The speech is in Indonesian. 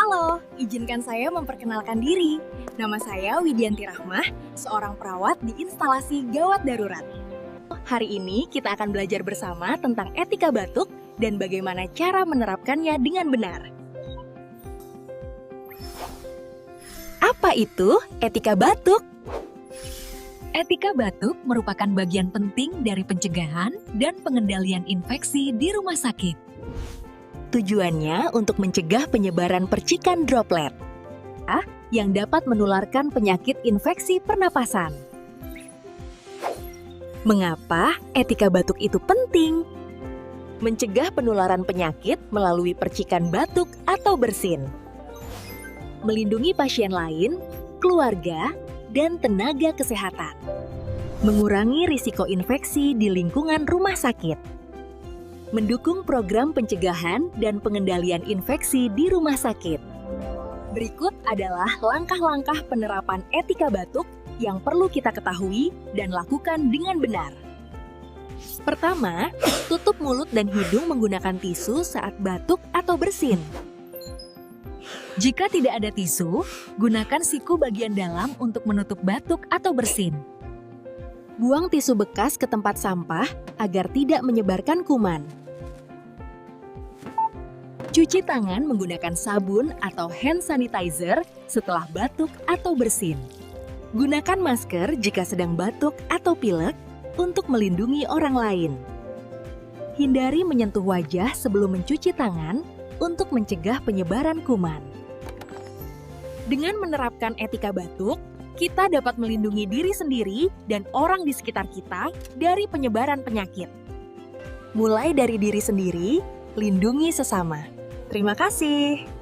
Halo, izinkan saya memperkenalkan diri. Nama saya Widianti Rahmah, seorang perawat di instalasi gawat darurat. Hari ini kita akan belajar bersama tentang etika batuk dan bagaimana cara menerapkannya dengan benar. Apa itu etika batuk? Etika batuk merupakan bagian penting dari pencegahan dan pengendalian infeksi di rumah sakit. Tujuannya untuk mencegah penyebaran percikan droplet yang dapat menularkan penyakit infeksi pernapasan. Mengapa etika batuk itu penting? Mencegah penularan penyakit melalui percikan batuk atau bersin. Melindungi pasien lain, keluarga, dan tenaga kesehatan. Mengurangi risiko infeksi di lingkungan rumah sakit. Mendukung program pencegahan dan pengendalian infeksi di rumah sakit. Berikut adalah langkah-langkah penerapan etika batuk yang perlu kita ketahui dan lakukan dengan benar. Pertama, tutup mulut dan hidung menggunakan tisu saat batuk atau bersin. Jika tidak ada tisu, gunakan siku bagian dalam untuk menutup batuk atau bersin. Buang tisu bekas ke tempat sampah agar tidak menyebarkan kuman. Cuci tangan menggunakan sabun atau hand sanitizer setelah batuk atau bersin. Gunakan masker jika sedang batuk atau pilek untuk melindungi orang lain. Hindari menyentuh wajah sebelum mencuci tangan untuk mencegah penyebaran kuman. Dengan menerapkan etika batuk, kita dapat melindungi diri sendiri dan orang di sekitar kita dari penyebaran penyakit. Mulai dari diri sendiri, lindungi sesama. Terima kasih.